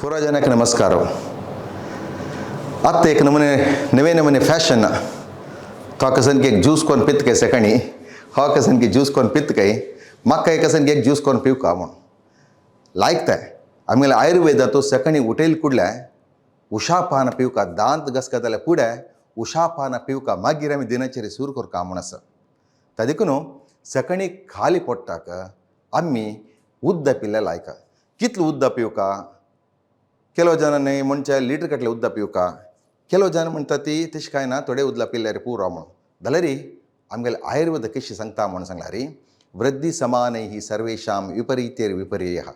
पुरा ಜನಕ್ಕೆ ನಮಸ್ಕಾರ. आता एक नमुने नवे नमुने फॅशन तो कसन के ज्यूस कोण पित के सकाळी हा कसन के ज्यूस कोण पित काय म्हाका एक कसन के ज्यूस कोण पिव का म्हण लायकता आमगेले आयुर्वेद तो सकाळी उठेल कुडल्या उशा पान पिव का दांत गसकतले पुढे उशा पान पिव का मागीर आमी दिनचर्या सुरू कर का म्हण आसा तदेखून सकाळी खाली पोट्टाक आमी उद्द पिल्ले लायक कितले उद्द पिव का ಕೆಲವು ಜನ ಮುಂಚೆ ಲೀಟರ್ ಕಟ್ಲೆ ಉದ್ದ ಪಿವಕ ಕೆಲವು ಜನ म्हणतात तशी काय ना थोडे उदला पिल्ल्यार पुरो म्हणून जाल्यार आमगेले आयुर्वेद कशी सांगता म्हणून सांगला री वृद्धी समानैः सर्वेषां विपरीतेर विपर्ययः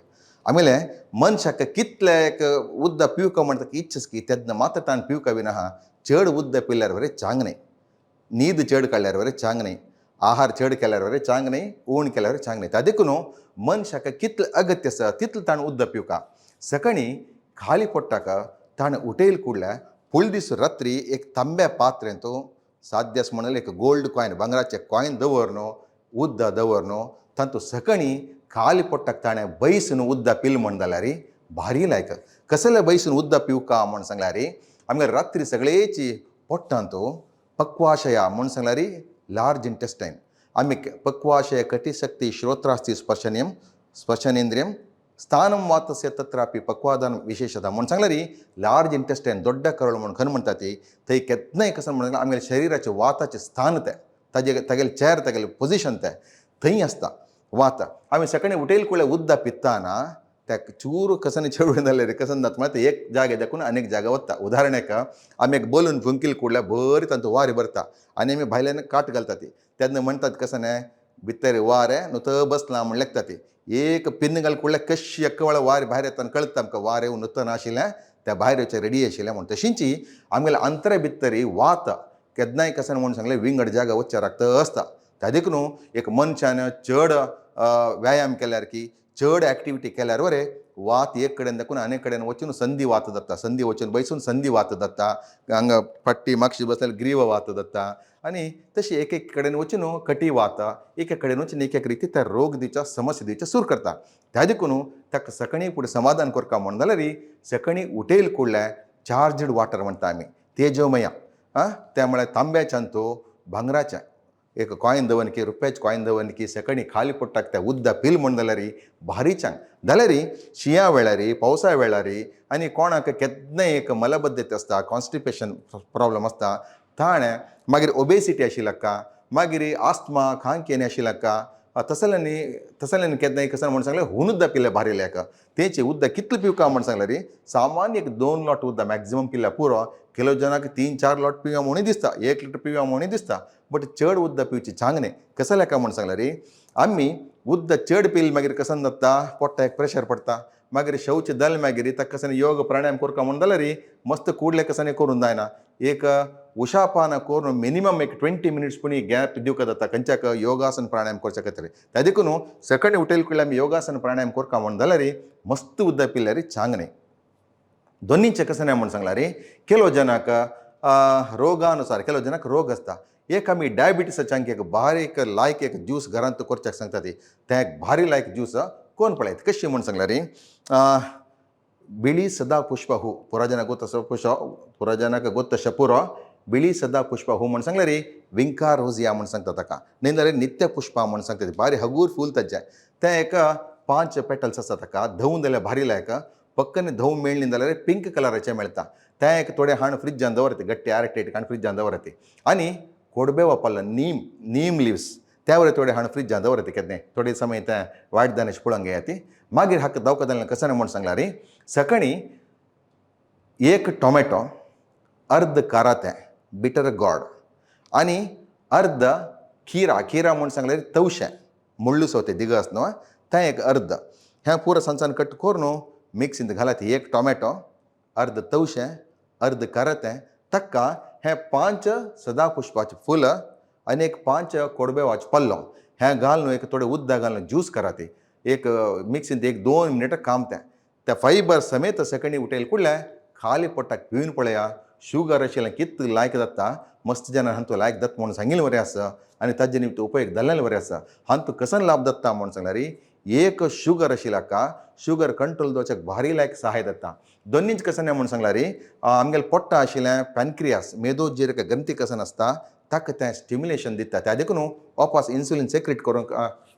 आमगेले मनशाक कितले एक उद्द पिवक म्हणटा इच्छस की तेदना मात्र ताण पिवक विनः चड उद्द पिल्ल्यार वरे चांग न्ही न्हीद चड काडल्यार वरे चांग न्ही आहार चड केल्यार वरे चांग न्ही ऊण केल्यार चांग न्ही तादेखून मनशाक कितले अगत्य आसा तितले ताण उद्द पिवका सकाळी खाली पोट्टाक ताणें उठेल कुडल्या फूल दीस रात्री एक तांब्या पात्रेन तो साध्य म्हणले एक गोल्ड कॉयन भांगराचे कॉयन दवर न्हू उद्द दवर न्हू तातूंत सकाळी खाली पोट्टाक ताणें बैसून उद्द पिल म्हण जाल्यार भारी लायक कसले बैसून उद्द पिवका म्हण सांगल्यार आमगे रात्री सगळेची पोट्टांत पक्वाशया म्हण सांगल्यार लार्ज इंटेस्टायन आमी पक्वाशय कटिशक्ती श्रोत्रास्ती स्पर्शनेंद्रियम स्थानम वातस्य तत्रापि पक्वादान विशेषता म्हणून सांगल्यार लार्ज इंटेस्टायन दोड्ड करोळ म्हणून खंय म्हणटात थंय केन्नाय कसं म्हणून आमगेल्या शरिराचे वाताचे स्थान ते तागेले चेर तागेले पोजिशन ते थंय आसता वात आमी सकाळी उठेल कुळे उद्द पित्ताना त्या चूर कसन चेडून जाल्यार कसन जाता मात एक जागे देखून अनेक जागा वता उदाहरणाक आमी एक बलून फुंकील कुडल्या बरी तांचो वारे भरता आनी आमी भायल्यान काट घालतात तेन्ना म्हणटात कसन भितर वारे न्हू तो बसला म्हण लेखतात एक पिन्न घाल कुडल्या कशी एक्क वेळा वारे भायर येता आनी कळटा आमकां वारें नुतन आशिल्लें त्या भायर येवचें रेडी आशिल्लें म्हण तशींची आमगेले अंतरे भितर वात केन्नाय कसन म्हूण सांगलें विंगड जागा वच्चे रक्त आसता त्या देखून एक मनशान चड व्यायाम केल्यार की चड एक्टिविटी केल्यार वरे वात एक कडेन देखून आनीक कडेन वचून संदी वात जाता संदी वचून बैसून संदी वात जाता हांगा फाटी मागशी बसल्यार ग्रीव वात जाता आनी तशी एक एक कडेन वचून कटी वात एक एक कडेन वचून एक एक रिती त्या रोग दिवच्या समस्या दिवच्या सूर करता त्या देखून ताका सकाळी फुडें समाधान करता म्हण जाल्यार सकाळी उठेल कुडल्या चार्जड वॉटर म्हणटा आमी तेजोमया त्या म्हळ्यार तांब्याच्यान तो भांगराच्या एक कॉयन दवन की रुपयाचे कॉयन दवन की सकाळी खाली पोट्टाक त्या उद्द पिल म्हण जाल्यार भारी चांग जाल्यार शिंया वेळार पावसा वेळार आनी कोणाक केन्नाय एक मलबद्धते आसता कॉन्स्टिपेशन प्रॉब्लम आसता ताणें मागीर ओबेसिटी आशिल्ल्या मागीर आस्थमा खांकेनी आशिल्ल्या तसल्यांनी केन्नाय कसन म्हण सांगलें हुन उद्द पिल्ले भारी लायक तेचे उद्द कितले पिवका म्हण सांगल्यार सामान्य एक 2 लॉट उद्द मॅक्झिमम पिल्यार पुरो केलो जनाक 3-4 लॉट पिवया म्हणून दिसता 1 लिटर पिवया म्हणून दिसता बट चड उद्द पिवची चांगले कसं लायक म्हण सांगल्यार आमी उद्द चड पिल मागीर कसन जाता पोट्टा एक प्रेशर पडटा मागीर शौच दल मागीर ताका कसन योग प्राणायाम करता म्हण जाल्यार मस्त कुडले कसन करून जायना एक उशा पान करून मिनिमम एक 20 मिनिट्स पुणी गॅप दिवका जाता खंयच्याक योगासन प्राणायाम करच्या खातीर त्या देखून सकाळी उठेल कुडल्या आमी योगासन प्राणायाम करता म्हण जाल्यार मस्त उद्द पिल्यार चांगले दोनीचे कसन म्हण सांगल्यार केलो जनाक रोगानुसार केलो जनाक रोग आसता एक आमी डायबिटीसाच्यांक एक बारीक लायक एक ज्यूस घरांत करच्याक सांगतात तें एक भारी लायक ज्यूस कोण पळयत कशी म्हण सांगल्यार बिळी सदा पुष्प हू पुराजनाक गोत्त शपुरो बिळी सदा पुष्प हू म्हण सांगल्यार विंका रोजिया म्हण सांगता ताका न्ही जाल्यार नित्य पुष्पा म्हण सांगता भारी हगूर फूल ताचें तें एक 5 पेटल्स आसा ताका धवून जाल्यार भारी लायक पक्कन धवूं मेळ्ळी जाल्यार पिंक कलराचें मेळटा तें एक थोडे हाण फ्रिजान दवरता गट्टी एअरटाइट हाण फ्रिजान दवरता आनी कोडबे वापरला नीम लिव्स त्या वरे थोडे हाण फ्रिजान दवरता केन्नाय थोडे समय तें वायट दानेश पळोवंक घेयात मागीर हाका दवकादान कसन म्हण सांगल्यार सकाळी एक टोमॅटो अर्ध कारातें बिटर गॉड आनी अर्ध खीरा म्हण सांगल्यार तवशें मुळ्ळू सोते दिगस न्हू तें एक अर्ध हें पुरो सांसान कट करून मिक्सींत घालत एक टोमॅटो अर्ध तवशें अर्ध कारातें ताका हें 5 सदापुष्पाचें फूल आनी एक 5 कोडबेवाचो पल्लो हें घालून एक थोडें उद्द घालून ज्यूस करात एक मिक्सींत एक 2 मिनटां कामतें त्या फायबर समेत सकाळी उठेल कुडल्या खाली पोट्टाक पिवन पळया शुगर आशिल्लें कितले लायक जाता मस्त जाणां हांतू लायक जाता म्हूण सांगिल्लें बरें आसा आनी ताजे निमित्त उपयोग जाल्लें बरें आसा हांतू कसन लाभ जाता म्हूण सांगल्यार एक शुगर आशिल्ला का शुगर कंट्रोल दवरच्याक भारी लायक सहाय जाता. दोनींच कसन म्हणून सांगला रे आमगेलें पोट्टा आशिल्लें पॅनक्रियास मेदो जे ग्रंथी कसन आसता ताका तें स्टिम्युलेशन दिता. त्या देखून वापस इन्सुलीन सेक्रेट करूंक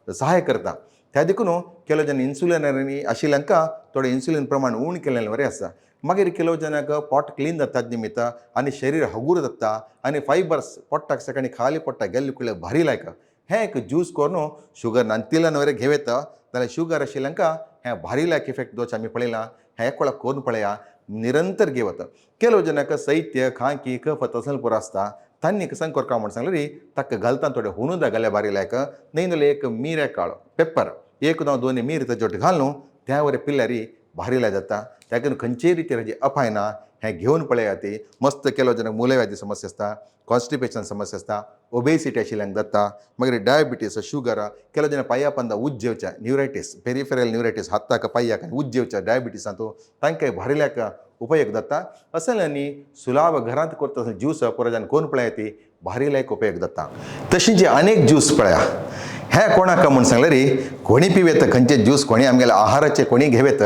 सहाय करता. त्या देखून केलो जन इन्सुलिन आशिल्ल्यांका थोडें इन्सुलीन प्रमाण उण केलेलें बरें आसा. मागीर केलो जनाक पोट क्लीन जाता निमित्त आनी शरीर हगूर जाता आनी फायबर्स पोट्टाक सकाळी खाली पोट्टा गेल्ले कुळ्ळे भारी लायक. हें एक ज्यूस करून शुगर नांतिलान वरें घेवता जाल्यार शुगर आशिल्ल्यांका हें भारी लायक इफेक्ट दोच आमी पळयलां. हें एक वेळा करून पळया, निरंतर घेवत. केलो जनाक सैत्य खांकी कफ तसल पुरो आसता तांणी कसन करता म्हण सांगलें रे ताका घालता थोडें हुनूद घाल्या भारी लायक. न्हय जाल्यार एक मिरे काळो पेपर एक जावं दोन मीर तेजोट घालून त्या वरें पिल्यारी भारी लाय जाता. त्यातून खंयचेय रितीन हाजी अपाय ना. हें घेवन पळया ती मस्त. केलो जनाक मुलव्याधी समस्या आसता, कॉन्स्टिपेशन समस्या आसता, ओबेसिटी आशिल्ल्यांक जाता, मागीर डायबिटीस शुगर केलो जनाक पांया पंदा उज जेवच्या न्युरायटीस पेरिफेरल न्युरायटीस हाताक पांयाक उज जेवच्या डायबिटीसांतू तांकांय भारी लायक उपयोग जाता. असल्यांनी सुलाभ घरांत करता ज्यूस पुराजान कोण पळया ती भारी लायक उपयोग जाता. तशीं जी अनेक ज्यूस पळया हें कोणाक म्हणून सांगलें रे कोणी पिवेत खंयचे ज्यूस कोणी आमगेल्या आहाराचे कोणी घेवेत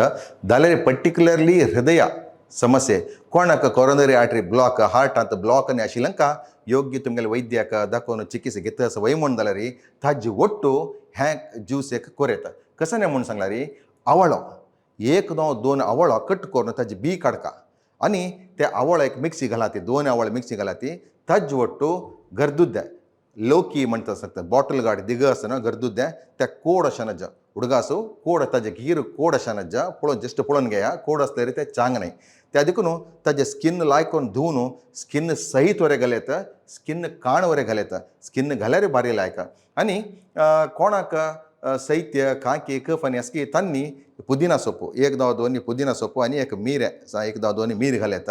जाल्यार पर्टिक्युलरली हृदया समस्ये कोणाक कोरोनरी आर्टरी ब्लॉक हार्टांत ब्लॉक आनी आशिल्ल्यांका योग्य तुमगेल्या वैद्याक दाखोवन चिकित्सा घेता वय म्हण जाल्यार रे ताजे वट्टू हें ज्यूस एक कोरेत. कशें म्हणून सांगला रे आवळो एक जावं दोन आवळो कट करून ताजी बी काडका आनी ते आवळ एक मिक्सी घाला ती दोन आवळ मिक्सी घाला ती ताजे वट्टू गरदूद लोकी म्हणटा सांगता बॉटल गाडी दिग आसतना गरदूद त्या कोड अशें नज हुडगासू कोड ताजे गिर कोड अशें नज पळोवन जस्ट पळोवन घेया कोड आसल्यार ते चांग न्हय. त्या देखून ताजे स्किन लायकोन धुवन स्किन सहीत वरें घालयत स्किन काण वरें घालयत स्किन घाल्यार बारी लायक. आनी कोणाक सैत्य कांकी कफ आनी आसकी तांणी पुदिना सोपू एक जावं दोन पुदिना सोपू आनी एक मीर एक जावं दोन मीर घालयत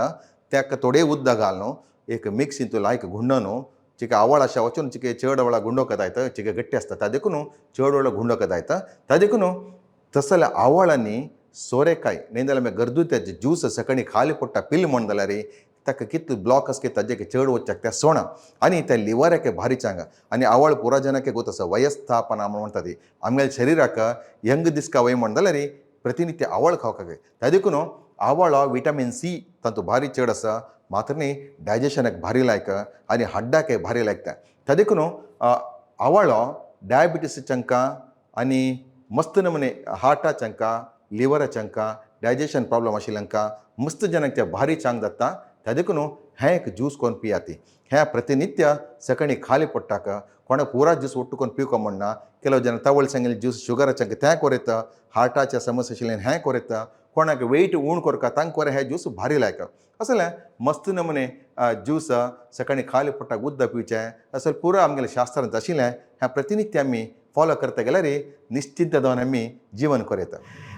ताका थोडे उद्द घालून एक मिक्सीन तूं लायक गुंडोन चिके आवळ अशा वचून चिके चड वेळा गुंडो कदायत चिके गट्टी आसता त्या देखून चड वेळा गुंडो कदायत. त्या देखून तस जाल्यार आवळ आनी सोरेकाय न्हय जाल्यार गरदूत्याचे ज्यूस सकाळी खाली पडटा पिल म्हण जाल्यार ताका कितले ब्लॉक आसके ताजे चड वचच्याक त्या सोणा आनी त्या लिवराक भारी चांग आनी आवळ पुरा जनाक गोत आसा वयस्थापना म्हणटा ती आमगेल्या शरिराक यंग दिसका वय म्हण जाल्यार प्रतिनित्य आवळ खावपाक जाय. त्या देखून आवळ विटामीन सी तातूंत भारी चड आसा मात्र न्ही डायजेशनाक भारी लायक आनी हड्डाक भारी लायक. त्या देखून आवळो डायबिटीसाच्यांका आनी मस्त नमुने हार्टाच्यांका लिवराच्यांका डायजेशन प्रॉब्लम आशिल्ल्यांका मस्त जनाक त्या भारी चांग जाता. त्या देखून हें एक ज्यूस कोरून पिया ती हें प्रतिनित्य सकाळी खाली पडटाक कोणाक पुरा ज्यूस ओट्टू करून पिवका म्हणना. केलो जन तवळ सांगिल्ले ज्यूस शुगराच्यांक तें कोरयत हार्टाच्या समस्या आशिल्ल्यान हें कोरयत कोणाक वेट उण करता तांकां कोर हें ज्यूस भारी लायक. असलें मस्त नमुने ज्यूस सकाळी खाली पडटाक उद्द पिवचें असलें पुरो आमगेलें शास्त्रांत आशिल्लें हें प्रतिनित्य आमी फॉलो करता गेल्यार निश्चिंत जावन आमी जीवन कोरयता.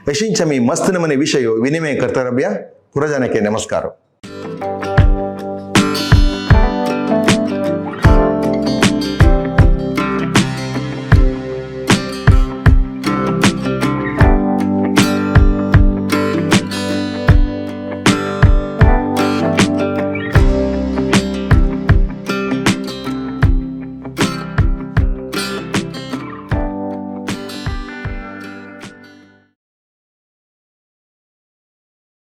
अशींच आमी मस्त नमुने विशय विनिमय करता रब्या पुरो जनांक नमस्कार.